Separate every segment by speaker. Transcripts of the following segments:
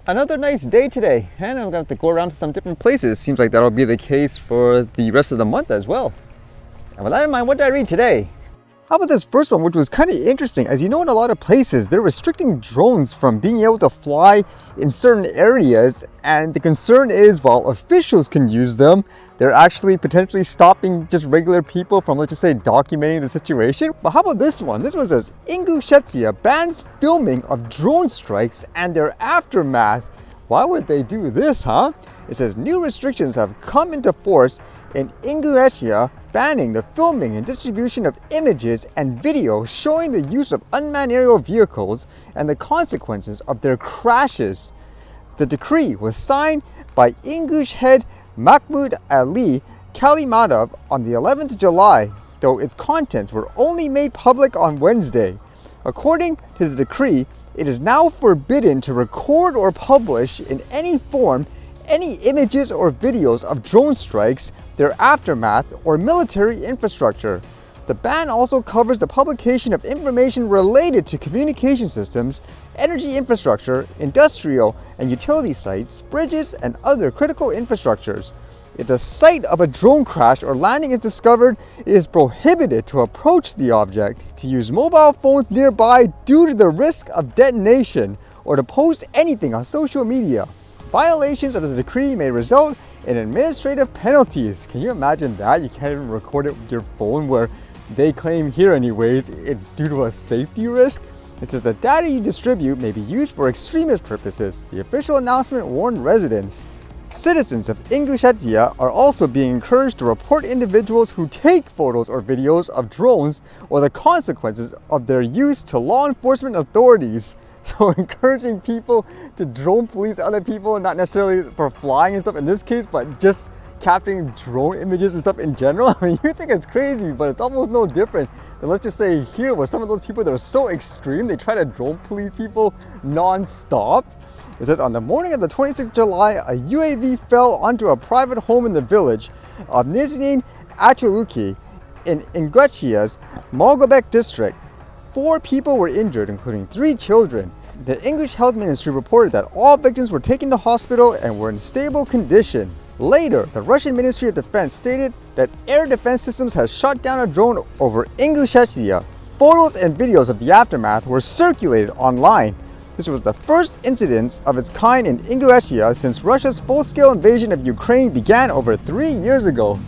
Speaker 1: Another nice day today, and I'm going to have to go around to some different places. Seems like that'll be the case for the rest of the month as well. And with that in mind, what did I read today? How about this first one, which was kind of interesting? As you know, in a lot of places, they're restricting drones from being able to fly in certain areas. And the concern is, while officials can use them, they're actually potentially stopping just regular people from, let's just say, documenting the situation. But how about this one? This one says, Ingushetia bans filming of drone strikes and their aftermath. Why would they do this, huh? It says new restrictions have come into force in Ingushetia, banning the filming and distribution of images and video showing the use of unmanned aerial vehicles and the consequences of their crashes. The decree was signed by English head Mahmoud Ali Kalimadov on the 11th of July, though its contents were only made public on Wednesday. According to the decree, it is now forbidden to record or publish in any form any images or videos of drone strikes, their aftermath, or military infrastructure. The ban also covers the publication of information related to communication systems, energy infrastructure, industrial and utility sites, bridges, and other critical infrastructures. If the site of a drone crash or landing is discovered, it is prohibited to approach the object, to use mobile phones nearby due to the risk of detonation, or to post anything on social media. Violations of the decree may result in administrative penalties. Can you imagine that? You can't even record it with your phone, where they claim here anyways it's due to a safety risk. It says the data you distribute may be used for extremist purposes. The official announcement warned residents. Citizens of Ingushetia are also being encouraged to report individuals who take photos or videos of drones or the consequences of their use to law enforcement authorities. So encouraging people to drone police other people, not necessarily for flying and stuff in this case, but just capturing drone images and stuff in general. I mean, you think it's crazy, but it's almost no different than, let's just say, here, where some of those people that are so extreme, they try to drone police people non-stop. It says, on the morning of the 26th of July, a UAV fell onto a private home in the village of Nizhny Achuluki in Ingushia's Mogobek district. 4 people were injured, including 3 children. The English Health Ministry reported that all victims were taken to hospital and were in stable condition. Later, the Russian Ministry of Defense stated that air defense systems had shot down a drone over Ingushetia. Photos and videos of the aftermath were circulated online. This was the first incident of its kind in Ingushetia since Russia's full-scale invasion of Ukraine began over 3 years ago.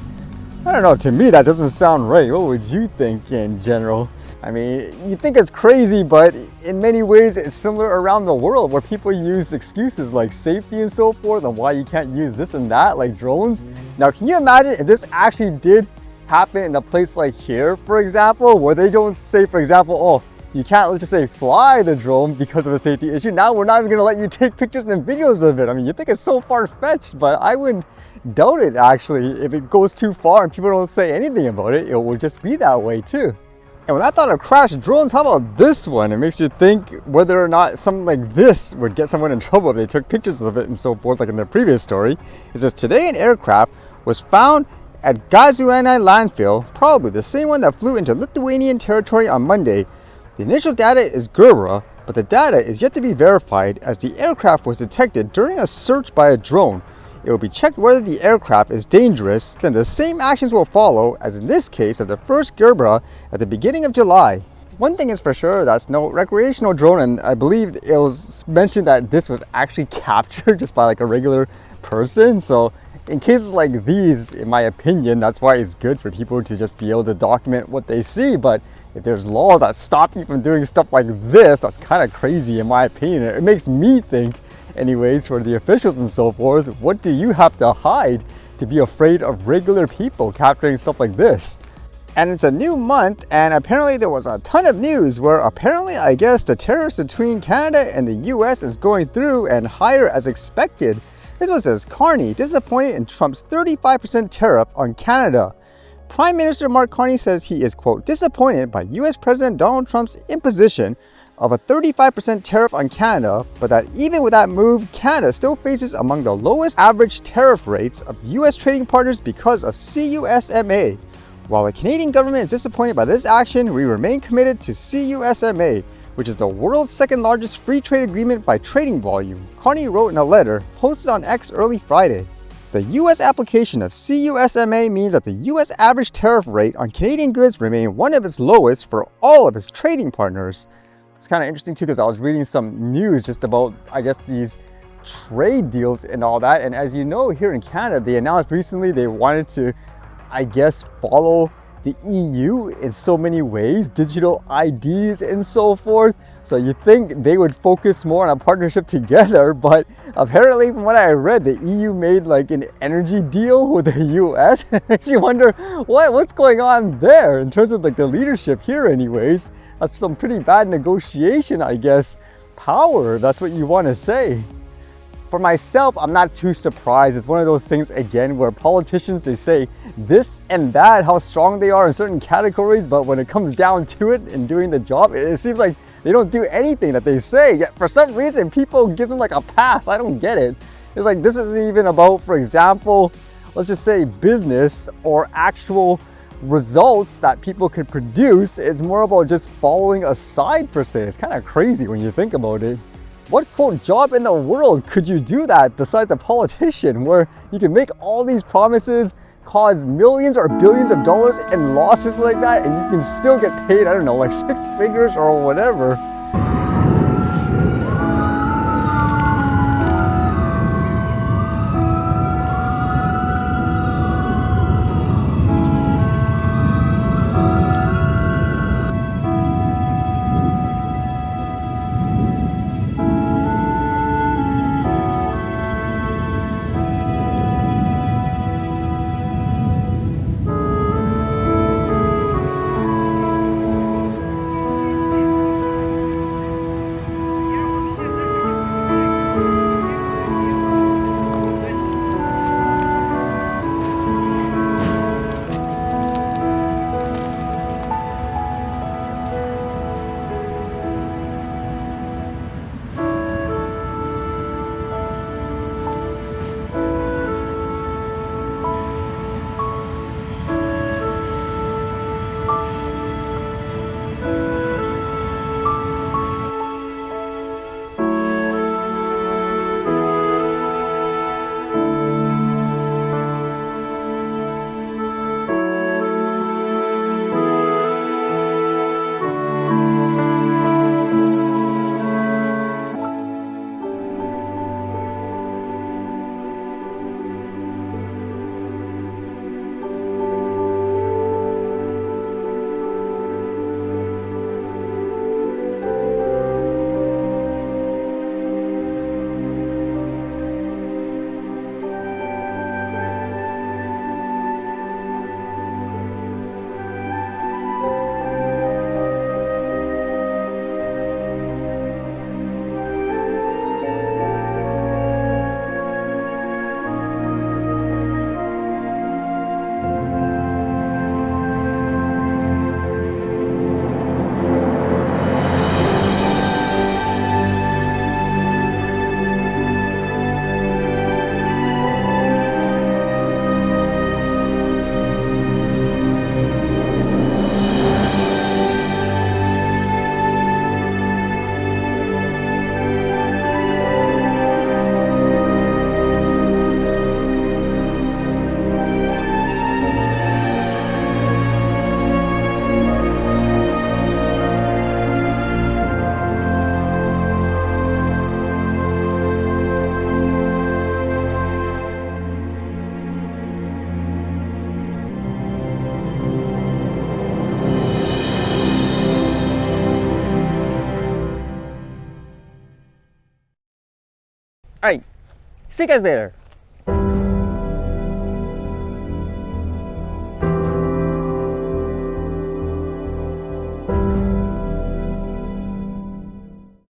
Speaker 1: I don't know, to me that doesn't sound right. What would you think in general? I mean, you think it's crazy, but in many ways it's similar around the world, where people use excuses like safety and so forth and why you can't use this and that, like drones. Now, can you imagine if this actually did happen in a place like here, for example, where they don't say, for example, oh, you can't, let's just say, fly the drone because of a safety issue. Now we're not even going to let you take pictures and videos of it. I mean, you think it's so far-fetched, but I wouldn't doubt it, actually. If it goes too far and people don't say anything about it, it will just be that way too. And when I thought of crashed drones, how about this one? It makes you think whether or not something like this would get someone in trouble if they took pictures of it and so forth, like in their previous story. It says, today an aircraft was found at Gaižiūnai Landfill, probably the same one that flew into Lithuanian territory on Monday. The initial data is Gurra, but the data is yet to be verified as the aircraft was detected during a search by a drone. It will be checked whether the aircraft is dangerous, then the same actions will follow as in this case of the first Gurra at the beginning of July. One thing is for sure, that's no recreational drone, and I believe it was mentioned that this was actually captured just by like a regular person. So in cases like these, in my opinion, that's why it's good for people to just be able to document what they see. But if there's laws that stop you from doing stuff like this, that's kind of crazy in my opinion. It makes me think, anyways, for the officials and so forth, what do you have to hide to be afraid of regular people capturing stuff like this? And it's a new month, and apparently there was a ton of news where apparently, I guess, the tariffs between Canada and the US is going through and higher as expected. This one says, Carney disappointed in Trump's 35% tariff on Canada. Prime Minister Mark Carney says he is, quote, disappointed by US President Donald Trump's imposition of a 35% tariff on Canada, but that even with that move, Canada still faces among the lowest average tariff rates of US trading partners because of CUSMA. While the Canadian government is disappointed by this action, we remain committed to CUSMA. which is the world's second largest free trade agreement by trading volume, Carney wrote in a letter posted on X early Friday. The US application of CUSMA means that the US average tariff rate on Canadian goods remained one of its lowest for all of its trading partners. It's kind of interesting too, because I was reading some news just about, I guess, these trade deals and all that. And as you know, here in Canada, they announced recently they wanted to, I guess, follow the EU in so many ways, digital IDs and so forth. So you think they would focus more on a partnership together, but apparently from what I read, the EU made like an energy deal with the US. It makes you wonder what's going on there in terms of like the leadership here anyways. That's some pretty bad negotiation, I guess. Power, that's what you want to say. For myself, I'm not too surprised. It's one of those things, again, where politicians, they say this and that, how strong they are in certain categories, but when it comes down to it and doing the job, it seems like they don't do anything that they say. Yet for some reason, people give them like a pass. I don't get it. It's like this isn't even about, for example, let's just say business or actual results that people could produce. It's more about just following a side per se. It's kind of crazy when you think about it. What quote job in the world could you do that besides a politician, where you can make all these promises, cause millions or billions of dollars in losses like that, and you can still get paid, I don't know, like 6 figures or whatever. All right, see you guys later.